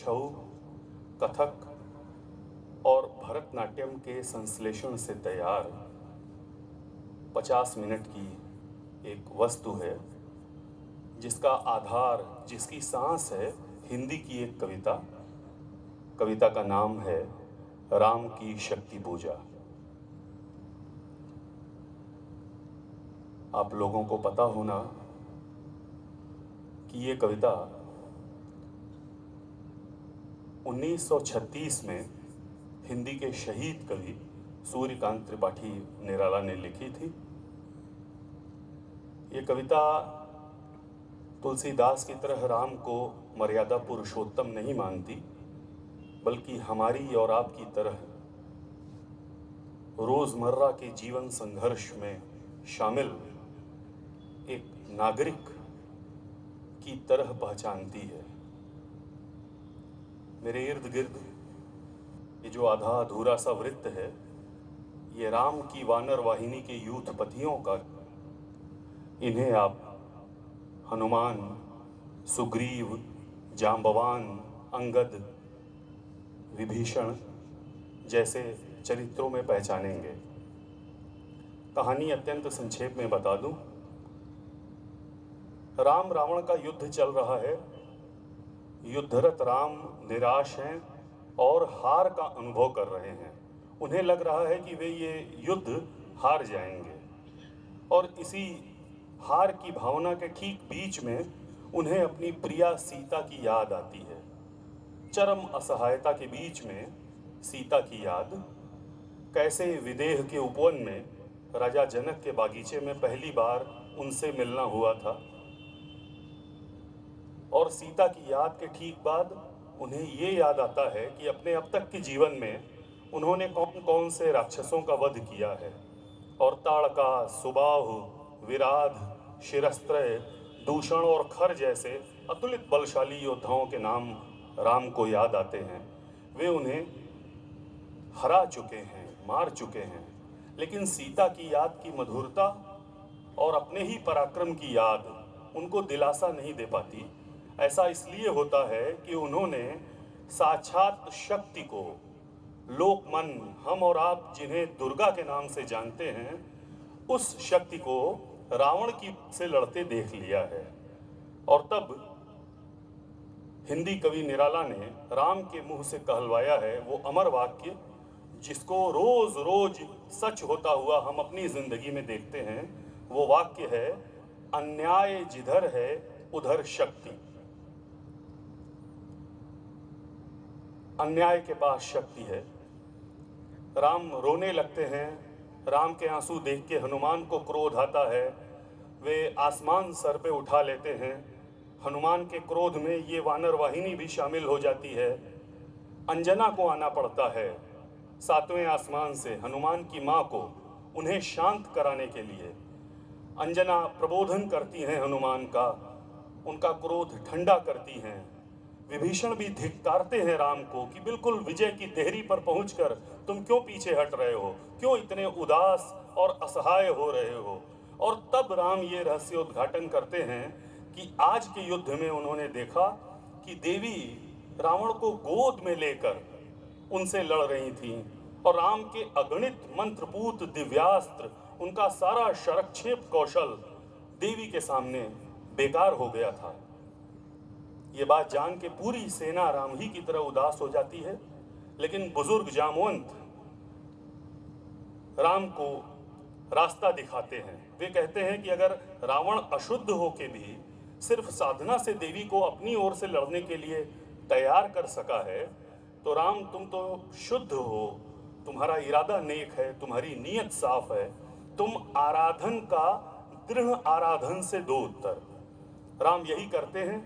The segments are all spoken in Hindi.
छऊ, कथक और भरतनाट्यम के संश्लेषण से तैयार 50 मिनट की एक वस्तु है, जिसका आधार, जिसकी सांस है हिंदी की एक कविता। कविता का नाम है राम की शक्ति पूजा। आप लोगों को पता होना कि ये कविता 1936 में हिंदी के शहीद कवि सूर्यकांत त्रिपाठी निराला ने लिखी थी। ये कविता तुलसीदास की तरह राम को मर्यादा पुरुषोत्तम नहीं मानती, बल्कि हमारी और आपकी तरह रोजमर्रा के जीवन संघर्ष में शामिल एक नागरिक की तरह पहचानती है। मेरे इर्द गिर्द ये जो आधा अधूरा सा वृत्त है, ये राम की वानर वाहिनी के यूथपतियों का। इन्हें आप हनुमान, सुग्रीव, जांबवान, अंगद, विभीषण जैसे चरित्रों में पहचानेंगे। कहानी अत्यंत संक्षेप में बता दूं। राम रावण का युद्ध चल रहा है। युद्धरत राम निराश हैं और हार का अनुभव कर रहे हैं। उन्हें लग रहा है कि वे ये युद्ध हार जाएंगे, और इसी हार की भावना के ठीक बीच में उन्हें अपनी प्रिया सीता की याद आती है। चरम असहायता के बीच में सीता की याद, कैसे विदेह के उपवन में राजा जनक के बागीचे में पहली बार उनसे मिलना हुआ था, और सीता की याद के ठीक बाद उन्हें ये याद आता है कि अपने अब तक के जीवन में उन्होंने कौन कौन से राक्षसों का वध किया है, और ताड़का, सुबाहु, विराध, शिरस्त्रय, दूषण और खर जैसे अतुलित बलशाली योद्धाओं के नाम राम को याद आते हैं। वे उन्हें हरा चुके हैं, मार चुके हैं, लेकिन सीता की याद की मधुरता और अपने ही पराक्रम की याद उनको दिलासा नहीं दे पाती। ऐसा इसलिए होता है कि उन्होंने साक्षात शक्ति को, लोकमन, हम और आप जिन्हें दुर्गा के नाम से जानते हैं, उस शक्ति को रावण की से लड़ते देख लिया है। और तब हिंदी कवि निराला ने राम के मुंह से कहलवाया है वो अमर वाक्य, जिसको रोज रोज सच होता हुआ हम अपनी जिंदगी में देखते हैं। वो वाक्य है, अन्याय जिधर है उधर शक्ति। अन्याय के पास शक्ति है। राम रोने लगते हैं। राम के आंसू देख के हनुमान को क्रोध आता है। वे आसमान सर पे उठा लेते हैं। हनुमान के क्रोध में ये वानर वाहिनी भी शामिल हो जाती है। अंजना को आना पड़ता है 7वें आसमान से, हनुमान की माँ को, उन्हें शांत कराने के लिए। अंजना प्रबोधन करती हैं हनुमान का, उनका क्रोध ठंडा करती हैं। विभीषण भी धिक्कारते हैं राम को कि बिल्कुल विजय की देहरी पर पहुंचकर तुम क्यों पीछे हट रहे हो, क्यों इतने उदास और असहाय हो रहे हो। और तब राम ये रहस्योद्घाटन करते हैं कि आज के युद्ध में उन्होंने देखा कि देवी रावण को गोद में लेकर उनसे लड़ रही थीं, और राम के अगणित मंत्रपूत दिव्यास्त्र, उनका सारा शरक्षेप कौशल देवी के सामने बेकार हो गया था। ये बात जान के पूरी सेना राम ही की तरह उदास हो जाती है। लेकिन बुजुर्ग जामवंत राम को रास्ता दिखाते हैं। वे कहते हैं कि अगर रावण अशुद्ध होके भी सिर्फ साधना से देवी को अपनी ओर से लड़ने के लिए तैयार कर सका है, तो राम तुम तो शुद्ध हो, तुम्हारा इरादा नेक है, तुम्हारी नीयत साफ है, तुम आराधन का दृढ़ आराधन से दो उत्तर। राम यही करते हैं।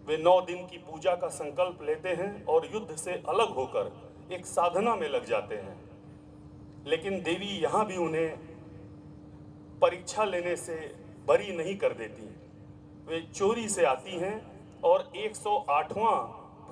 वे 9 दिन की पूजा का संकल्प लेते हैं और युद्ध से अलग होकर एक साधना में लग जाते हैं। लेकिन देवी यहाँ भी उन्हें परीक्षा लेने से बरी नहीं कर देती। वे चोरी से आती हैं और 108वां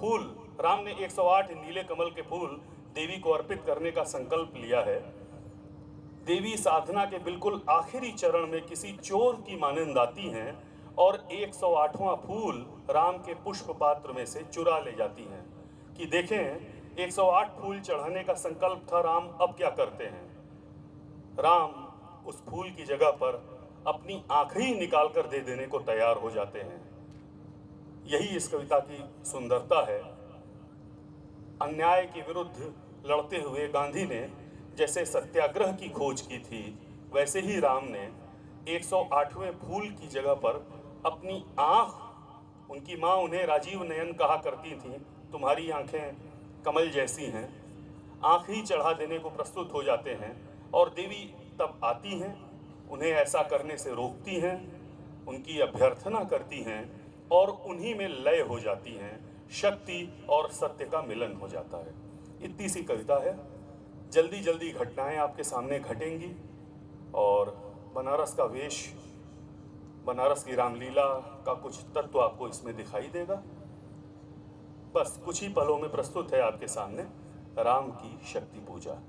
फूल, राम ने 108 नीले कमल के फूल देवी को अर्पित करने का संकल्प लिया है। देवी साधना के बिल्कुल आखिरी चरण में किसी चोर की मानंद आती हैं और 108वां फूल राम के पुष्प पात्र में से चुरा ले जाती हैं। कि देखें 108 फूल चढ़ाने का संकल्प था, राम अब क्या करते हैं। राम उस फूल की जगह पर अपनी आँखें ही निकाल कर दे देने को तैयार हो जाते हैं। यही इस कविता की सुंदरता है। अन्याय के विरुद्ध लड़ते हुए गांधी ने जैसे सत्याग्रह की खोज की थी, वैसे ही राम ने 108वें फूल की जगह पर अपनी आँख, उनकी माँ उन्हें राजीव नयन कहा करती थी, तुम्हारी आँखें कमल जैसी हैं, आँख ही चढ़ा देने को प्रस्तुत हो जाते हैं। और देवी तब आती हैं, उन्हें ऐसा करने से रोकती हैं, उनकी अभ्यर्थना करती हैं और उन्हीं में लय हो जाती हैं, शक्ति और सत्य का मिलन हो जाता है। इतनी सी कविता है। जल्दी जल्दी घटनाएं आपके सामने घटेंगी और बनारस का वेश, बनारस की रामलीला का कुछ तत्व आपको इसमें दिखाई देगा। बस कुछ ही पलों में प्रस्तुत है आपके सामने राम की शक्ति पूजा।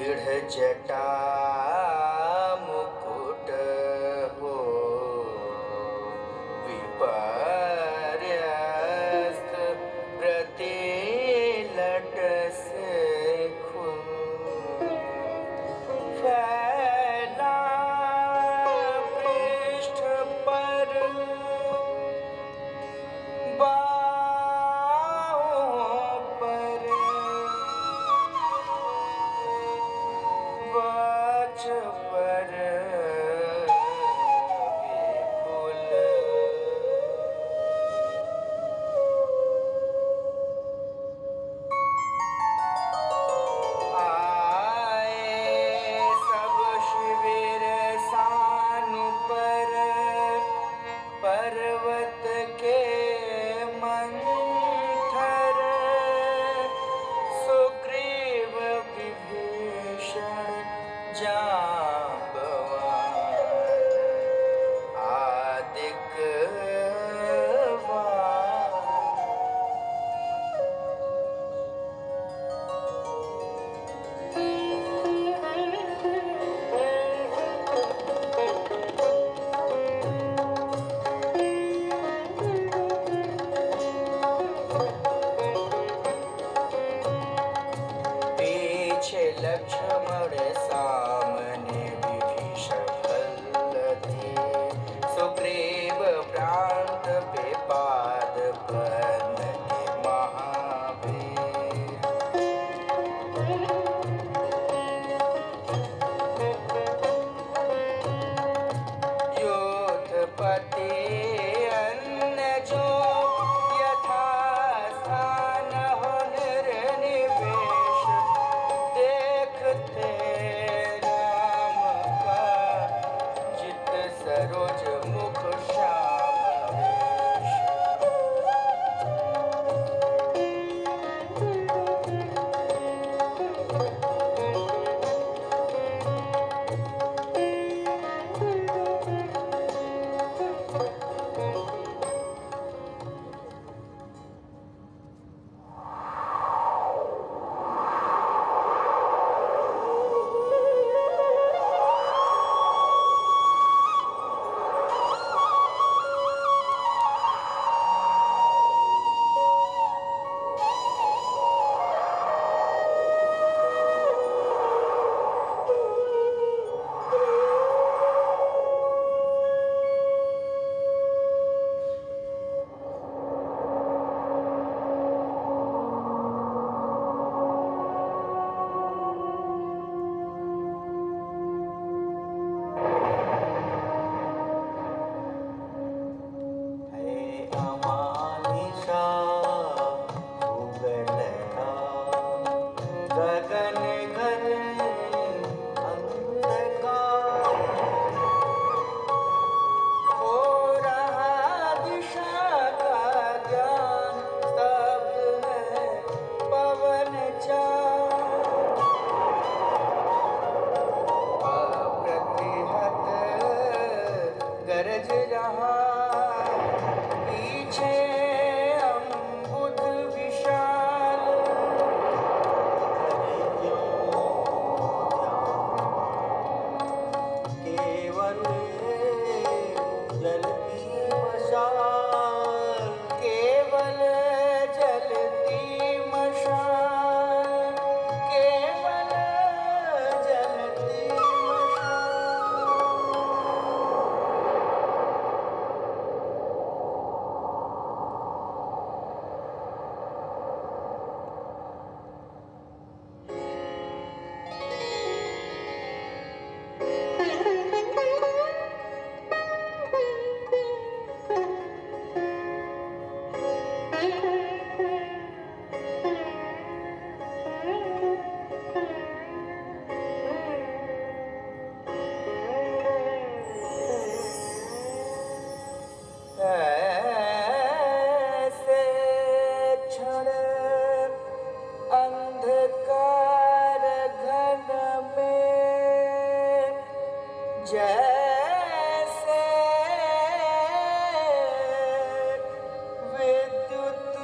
दृढ़ जटा मुकुट हो विपर्यस्त प्रतिलट से फैला पृष्ठ पर बाहों पर वक्ष पर विपुल आए सब शिविर सानु पर पर्वत के मंथर सुग्रीव विभीषण जांबवान आदिक पीछे लक्ष्मण सामने विभीषण बल्लभी सुग्रीव प्रांत पे पाद पद्म के महावीर योधपति अन्य जो यथा स्थान हो निर्निवेश देखते राम का जित सरोज मुख श्याम वेश अमानिशा उगल का गगन घन अंधकार हो रहा दिशा का ज्ञान स्तब्ध है पवन चार अप्रतिहत गरज रहा पीछे अम्बुध विशाल केवल जलती मशाल केवल जलती मशाल केवल जलती ऐसे क्षण अंधकार घन में जैसे विद्युत